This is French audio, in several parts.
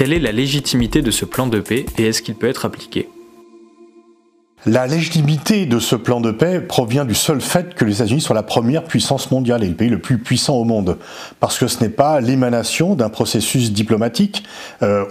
Quelle est la légitimité de ce plan de paix et est-ce qu'il peut être appliqué ? La légitimité de ce plan de paix provient du seul fait que les États-Unis sont la première puissance mondiale et le pays le plus puissant au monde. Parce que ce n'est pas l'émanation d'un processus diplomatique.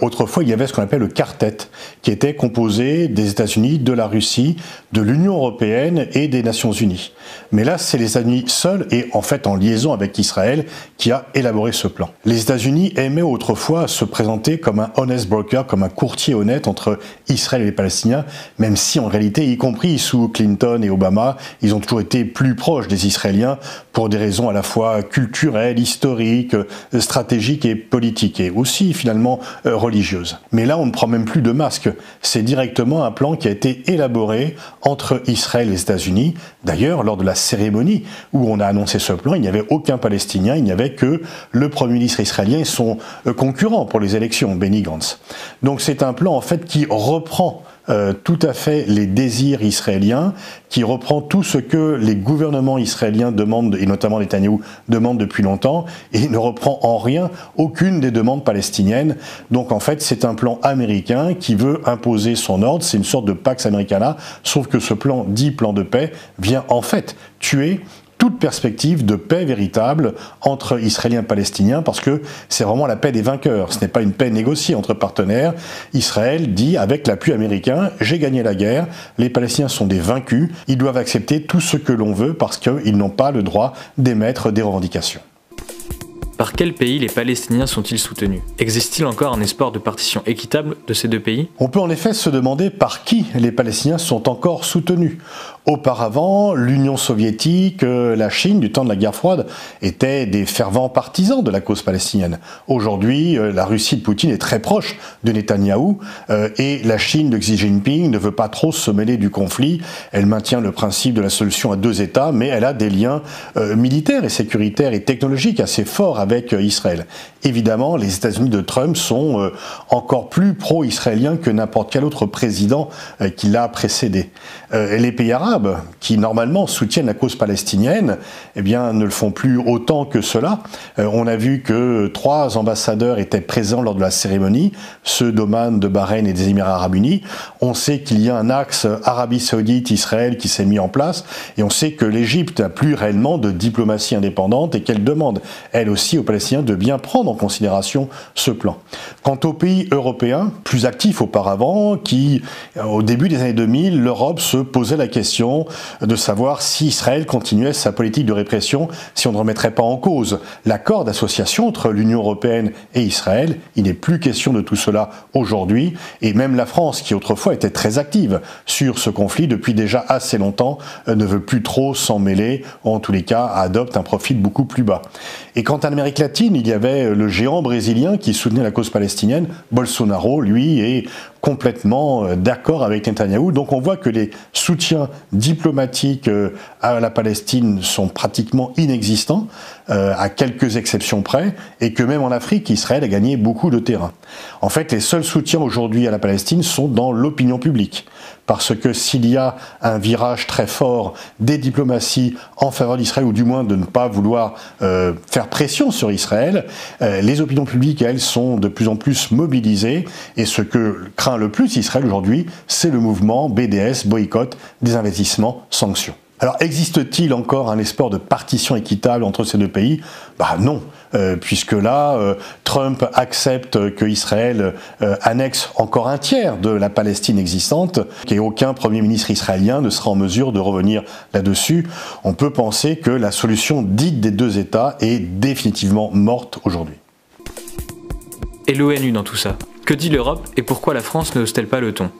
Autrefois, il y avait ce qu'on appelle le quartet, qui était composé des États-Unis, de la Russie, de l'Union européenne et des Nations unies. Mais là, c'est les États-Unis seuls et en fait en liaison avec Israël qui a élaboré ce plan. Les États-Unis aimaient autrefois se présenter comme un honest broker, comme un courtier honnête entre Israël et les Palestiniens, même si en réalité, y compris sous Clinton et Obama, ils ont toujours été plus proches des Israéliens pour des raisons à la fois culturelles, historiques, stratégiques et politiques, et aussi finalement religieuses. Mais là, on ne prend même plus de masque. C'est directement un plan qui a été élaboré entre Israël et les États-Unis. D'ailleurs, lors de la cérémonie où on a annoncé ce plan, il n'y avait aucun Palestinien, il n'y avait que le Premier ministre israélien et son concurrent pour les élections, Benny Gantz. Donc c'est un plan en fait qui reprend tout à fait les désirs israéliens, qui reprend tout ce que les gouvernements israéliens demandent, et notamment Netanyahou demande depuis longtemps, et ne reprend en rien aucune des demandes palestiniennes. Donc en fait, c'est un plan américain qui veut imposer son ordre, c'est une sorte de Pax Americana, sauf que ce plan, dit plan de paix, vient en fait tuer toute perspective de paix véritable entre Israéliens et Palestiniens, parce que c'est vraiment la paix des vainqueurs. Ce n'est pas une paix négociée entre partenaires. Israël dit, avec l'appui américain, j'ai gagné la guerre, les Palestiniens sont des vaincus, ils doivent accepter tout ce que l'on veut parce qu'ils n'ont pas le droit d'émettre des revendications. Par quel pays les Palestiniens sont-ils soutenus? Existe-t-il encore un espoir de partition équitable de ces deux pays? On peut en effet se demander par qui les Palestiniens sont encore soutenus. Auparavant, l'Union soviétique, la Chine, du temps de la guerre froide, étaient des fervents partisans de la cause palestinienne. Aujourd'hui, la Russie de Poutine est très proche de Netanyahou et la Chine de Xi Jinping ne veut pas trop se mêler du conflit. Elle maintient le principe de la solution à deux États, mais elle a des liens militaires et sécuritaires et technologiques assez forts avec Israël. Évidemment, les États-Unis de Trump sont encore plus pro-israéliens que n'importe quel autre président qui l'a précédé. Les pays arabes, qui normalement soutiennent la cause palestinienne, eh bien, ne le font plus autant que cela. On a vu que 3 ambassadeurs étaient présents lors de la cérémonie, ceux d'Oman, de Bahreïn et des Émirats arabes unis. On sait qu'il y a un axe Arabie Saoudite-Israël qui s'est mis en place, et on sait que l'Égypte n'a plus réellement de diplomatie indépendante et qu'elle demande, elle aussi, aux Palestiniens de bien prendre en considération ce plan. Quant aux pays européens, plus actifs auparavant, qui, au début des années 2000, l'Europe se posait la question de savoir si Israël continuait sa politique de répression, si on ne remettrait pas en cause l'accord d'association entre l'Union européenne et Israël. Il n'est plus question de tout cela aujourd'hui, et même la France, qui autrefois était très active sur ce conflit depuis déjà assez longtemps, ne veut plus trop s'en mêler, ou en tous les cas adopte un profil beaucoup plus bas. Et quant à l'Amérique latine, il y avait le géant brésilien qui soutenait la cause palestinienne. Bolsonaro, lui, est complètement d'accord avec Netanyahou. Donc on voit que les soutiens diplomatiques à la Palestine sont pratiquement inexistants, à quelques exceptions près, et que même en Afrique, Israël a gagné beaucoup de terrain. En fait, les seuls soutiens aujourd'hui à la Palestine sont dans l'opinion publique. Parce que s'il y a un virage très fort des diplomaties en faveur d'Israël, ou du moins de ne pas vouloir faire pression sur Israël, les opinions publiques, elles, sont de plus en plus mobilisées, et ce que craint le plus Israël aujourd'hui, c'est le mouvement BDS, boycott, des investissements, sanctions. Alors, existe-t-il encore un espoir de partition équitable entre ces deux pays? Non, puisque là, Trump accepte que Israël annexe encore un tiers de la Palestine existante, et aucun Premier ministre israélien ne sera en mesure de revenir là-dessus. On peut penser que la solution dite des deux États est définitivement morte aujourd'hui. Et l'ONU dans tout ça? Que dit l'Europe et pourquoi la France ne hausse-t-elle pas le ton?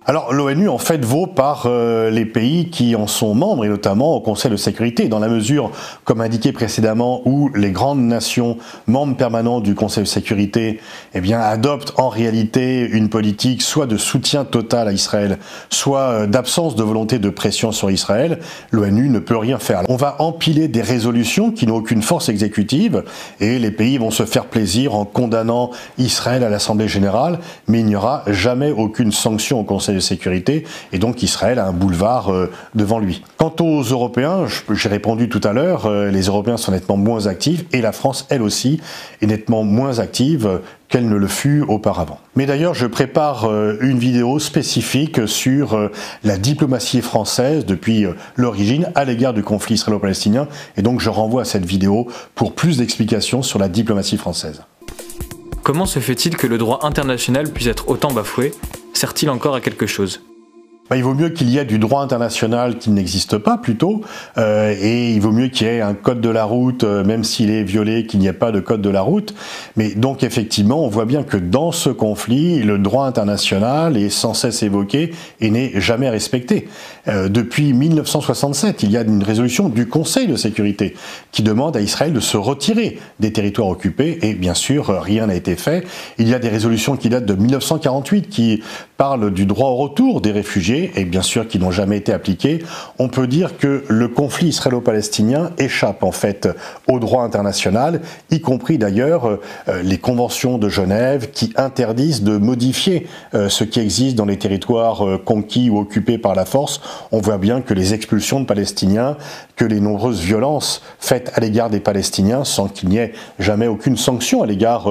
Alors l'ONU en fait vaut par les pays qui en sont membres et notamment au Conseil de sécurité, dans la mesure, comme indiqué précédemment, où les grandes nations membres permanents du Conseil de sécurité adoptent en réalité une politique soit de soutien total à Israël, soit d'absence de volonté de pression sur Israël. L'ONU ne peut rien faire. On va empiler des résolutions qui n'ont aucune force exécutive et les pays vont se faire plaisir en condamnant Israël à l'Assemblée générale, mais il n'y aura jamais aucune sanction au Conseil de sécurité, et donc Israël a un boulevard devant lui. Quant aux Européens, j'ai répondu tout à l'heure, les Européens sont nettement moins actifs, et la France, elle aussi, est nettement moins active qu'elle ne le fut auparavant. Mais d'ailleurs, je prépare une vidéo spécifique sur la diplomatie française depuis l'origine à l'égard du conflit israélo-palestinien, et donc je renvoie à cette vidéo pour plus d'explications sur la diplomatie française. Comment se fait-il que le droit international puisse être autant bafoué? Sert-il encore à quelque chose? Il vaut mieux qu'il y ait du droit international qui n'existe pas plutôt, et il vaut mieux qu'il y ait un code de la route, même s'il est violé, qu'il n'y ait pas de code de la route. Mais donc effectivement, on voit bien que dans ce conflit, le droit international est sans cesse évoqué et n'est jamais respecté. Depuis 1967, il y a une résolution du Conseil de sécurité qui demande à Israël de se retirer des territoires occupés, et bien sûr, rien n'a été fait. Il y a des résolutions qui datent de 1948 qui parlent du droit au retour des réfugiés, et bien sûr qui n'ont jamais été appliqués. On peut dire que le conflit israélo-palestinien échappe en fait au droit international, y compris d'ailleurs les conventions de Genève qui interdisent de modifier ce qui existe dans les territoires conquis ou occupés par la force. On voit bien que les expulsions de Palestiniens, que les nombreuses violences faites à l'égard des Palestiniens sans qu'il n'y ait jamais aucune sanction à l'égard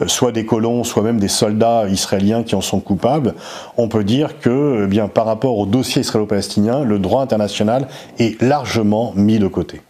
soit des colons, soit même des soldats israéliens qui en sont coupables, on peut dire que par rapport au dossier israélo-palestinien, le droit international est largement mis de côté.